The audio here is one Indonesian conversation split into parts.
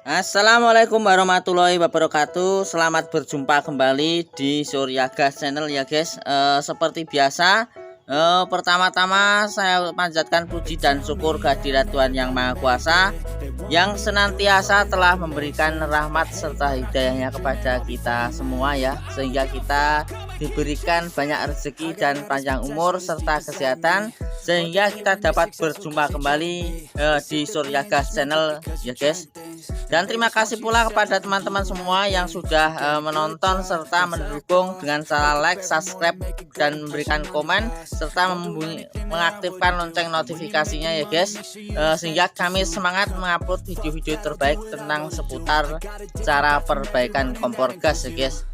Assalamualaikum warahmatullahi wabarakatuh. Selamat berjumpa kembali di Surya Gas Channel ya guys. Seperti biasa, pertama-tama saya panjatkan puji dan syukur kehadirat Tuhan Yang Maha Kuasa yang senantiasa telah memberikan rahmat serta hidayahnya kepada kita semua ya, sehingga kita diberikan banyak rezeki dan panjang umur serta kesehatan, sehingga kita dapat berjumpa kembali di Surya Gas Channel ya guys. Dan terima kasih pula kepada teman-teman semua yang sudah menonton serta mendukung dengan cara like, subscribe, dan memberikan komen serta mengaktifkan lonceng notifikasinya ya guys, sehingga kami semangat mengupload video-video terbaik tentang seputar cara perbaikan kompor gas ya guys.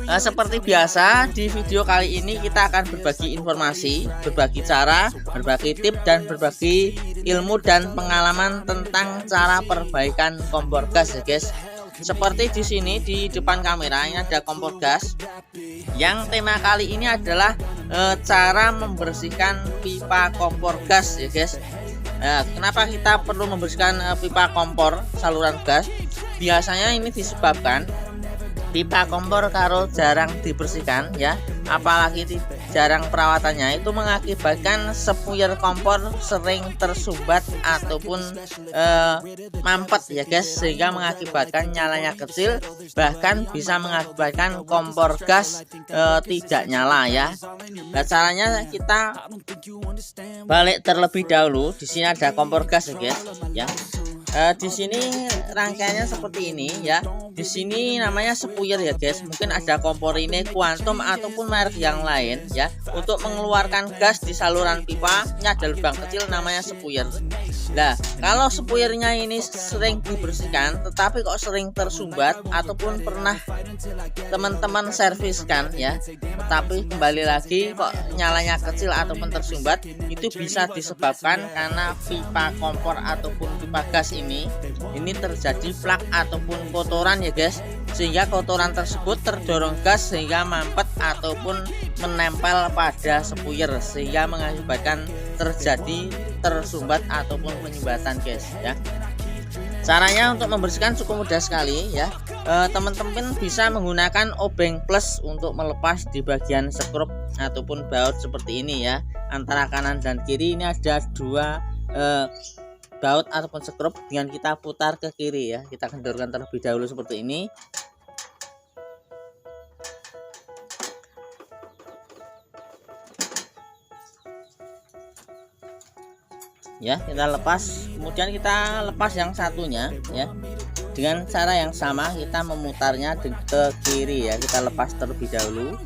Seperti biasa, di video kali ini kita akan berbagi informasi, berbagi cara, berbagi tips, dan berbagi ilmu dan pengalaman tentang cara perbaikan kompor gas ya guys. Seperti di sini di depan kamera ini ada kompor gas yang tema kali ini adalah cara membersihkan pipa kompor gas ya guys. Kenapa kita perlu membersihkan pipa kompor saluran gas? Biasanya ini disebabkan pipa kompor kalau jarang dibersihkan ya, apalagi jarang perawatannya, itu mengakibatkan sepuyer kompor sering tersumbat ataupun mampet ya guys, sehingga mengakibatkan nyalanya kecil, bahkan bisa mengakibatkan kompor gas tidak nyala ya. Nah, caranya kita balik terlebih dahulu. Di sini ada kompor gas ya guys ya. Di sini rangkaiannya seperti ini ya. Di sini namanya sepuyer ya guys. Mungkin ada kompor ini Quantum ataupun merek yang lain ya. Untuk mengeluarkan gas di saluran pipa, ini ada lubang kecil namanya sepuyer. Nah, kalau sepuyernya ini sering dibersihkan tetapi kok sering tersumbat ataupun pernah teman-teman serviskan ya, tetapi kembali lagi kok nyalanya kecil ataupun tersumbat, itu bisa disebabkan karena pipa kompor ataupun pipa gas ini terjadi plak ataupun kotoran ya guys, sehingga kotoran tersebut terdorong gas sehingga mampet ataupun menempel pada sepuyer, sehingga mengakibatkan terjadi tersumbat ataupun penyumbatan guys ya. Caranya untuk membersihkan cukup mudah sekali ya. Teman-teman bisa menggunakan obeng plus untuk melepas di bagian skrup ataupun baut seperti ini ya. Antara kanan dan kiri ini ada dua baut ataupun skrup, dengan kita putar ke kiri ya. Kita kendorkan terlebih dahulu seperti ini. Ya, kita lepas, kemudian kita lepas yang satunya ya. Dengan cara yang sama kita memutarnya ke kiri ya. Kita lepas terlebih dahulu.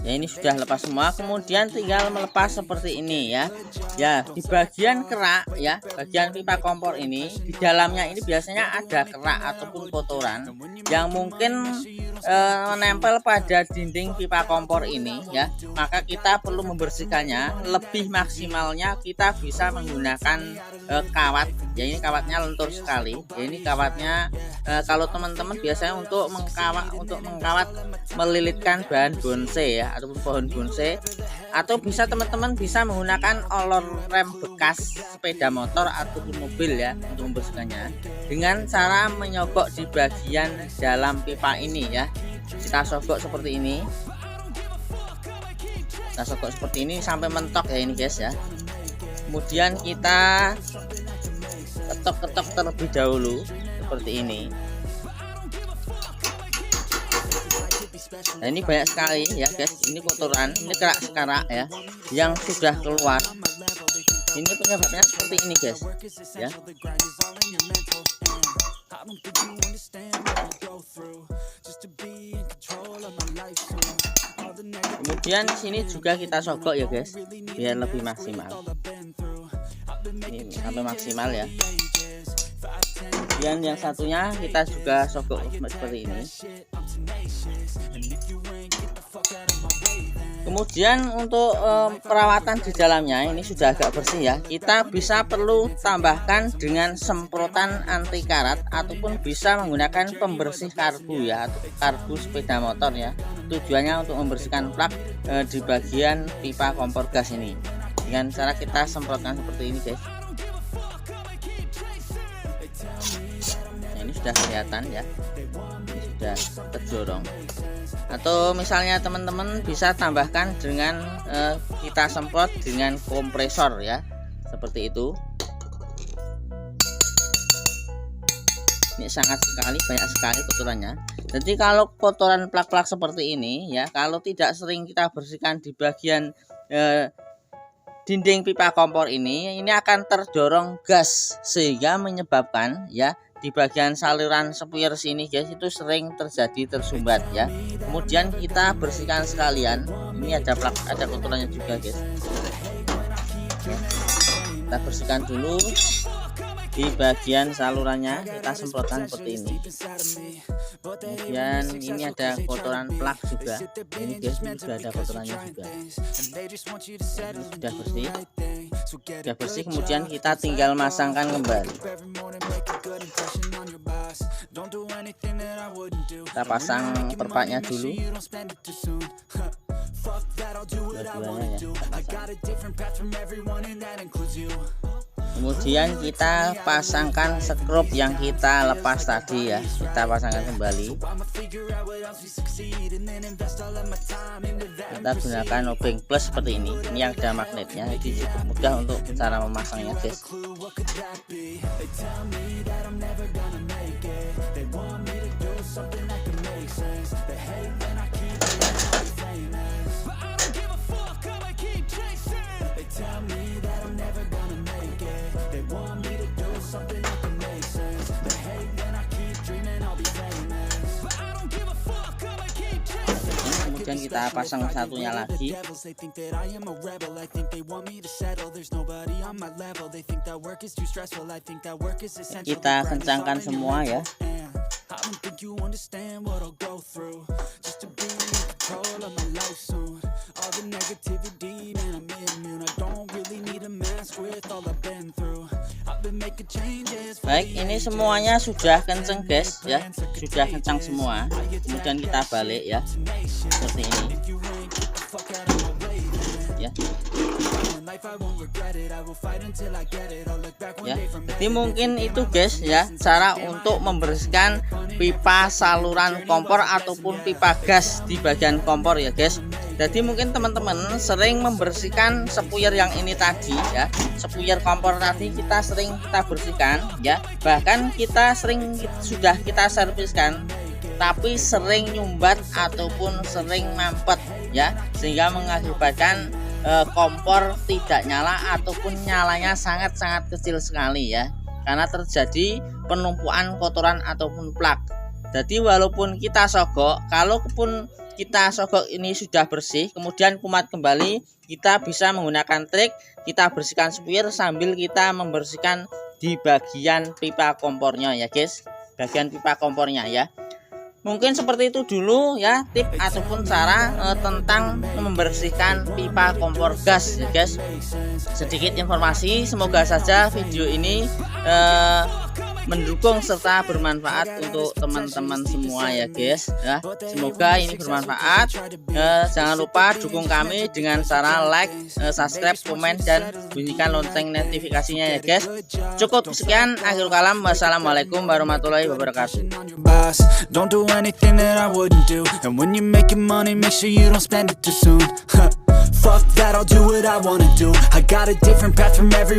Ya, ini sudah lepas semua, kemudian tinggal melepas seperti ini ya. Ya, di bagian kerak ya, bagian pipa kompor ini, di dalamnya ini biasanya ada kerak ataupun kotoran yang mungkin menempel pada dinding pipa kompor ini ya. Maka kita perlu membersihkannya. Lebih maksimalnya kita bisa menggunakan kawat ya. Ini kawatnya lentur sekali ya. Ini kawatnya kalau teman-teman biasanya untuk mengkawat melilitkan bahan bonsai ya, ataupun pohon bonsai, atau bisa teman-teman bisa menggunakan olor rem bekas sepeda motor ataupun mobil ya untuk membersihkannya, dengan cara menyogok di bagian dalam pipa ini ya. Kita sogok seperti ini. Kita sogok seperti ini sampai mentok ya ini guys ya. Kemudian kita ketok-ketok terlebih dahulu seperti ini. Nah, ini banyak sekali ya guys, ini kotoran, ini kerak-kerak ya yang sudah keluar. Ini penyebabnya seperti ini guys ya. Kemudian sini juga kita sogok ya guys, biar lebih maksimal. Ini sampai maksimal ya. Kemudian yang satunya kita juga sogok seperti ini. Kemudian untuk perawatan di dalamnya ini sudah agak bersih ya. Kita bisa perlu tambahkan dengan semprotan anti karat ataupun bisa menggunakan pembersih karbu ya, karbu sepeda motor ya. tujuannya untuk membersihkan plak di bagian pipa kompor gas ini dengan cara kita semprotkan seperti ini guys. Nah, ini sudah kelihatan ya, ini sudah terdorong. Atau misalnya teman-teman bisa tambahkan dengan kita semprot dengan kompresor ya, seperti itu. Ini sangat sekali, banyak sekali kotorannya. Jadi kalau kotoran plak-plak seperti ini ya, kalau tidak sering kita bersihkan di bagian dinding pipa kompor ini akan terdorong gas sehingga menyebabkan ya di bagian saluran spuyer sini guys itu sering terjadi tersumbat ya. Kemudian kita bersihkan sekalian. Ini ada plak, ada kotorannya juga guys. Kita bersihkan dulu di bagian salurannya, kita semprotkan seperti ini. Kemudian ini ada kotoran plak juga. Ini guys, ini sudah ada kotorannya juga. Ini sudah bersih. Sudah bersih, kemudian kita tinggal masangkan kembali. Kita pasang perpatnya dulu. Dua-duanya ya. Kemudian kita pasangkan skrup yang kita lepas tadi ya, kita pasangkan kembali. Kita gunakan obeng plus seperti ini yang ada magnetnya, jadi cukup mudah untuk cara memasangnya guys. Kemudian kita pasang satunya lagi. Kita kencangkan semua ya. Baik, ini semuanya sudah kenceng guys ya, sudah kencang semua. Kemudian kita balik ya, seperti ini ya. Ya, jadi mungkin itu guys ya cara untuk membersihkan pipa saluran kompor ataupun pipa gas di bagian kompor ya guys. Jadi mungkin teman-teman sering membersihkan spuyer yang ini tadi ya, spuyer kompor tadi kita sering kita bersihkan ya, bahkan kita sudah kita serviskan tapi sering nyumbat ataupun sering mampet ya, sehingga mengakibatkan kompor tidak nyala ataupun nyalanya sangat-sangat kecil sekali ya, karena terjadi penumpukan kotoran ataupun plak. Jadi walaupun kita sogok, kalaupun kita sogok ini sudah bersih, kemudian kumat kembali, kita bisa menggunakan trik, kita bersihkan spuyer sambil kita membersihkan di bagian pipa kompornya ya guys, bagian pipa kompornya ya. Mungkin seperti itu dulu ya tip ataupun cara tentang membersihkan pipa kompor gas ya guys. Sedikit informasi, semoga saja video ini mendukung serta bermanfaat untuk teman-teman semua ya guys ya. Semoga ini bermanfaat. Jangan lupa dukung kami dengan cara like, subscribe, komen, dan bunyikan lonceng notifikasinya ya guys. Cukup sekian, akhir kalam, wassalamualaikum warahmatullahi wabarakatuh. Don't do anything that I wouldn't do. And when you're making money, make sure you don't spend it too soon. Fuck that, I'll do what I wanna do. I got a different path from every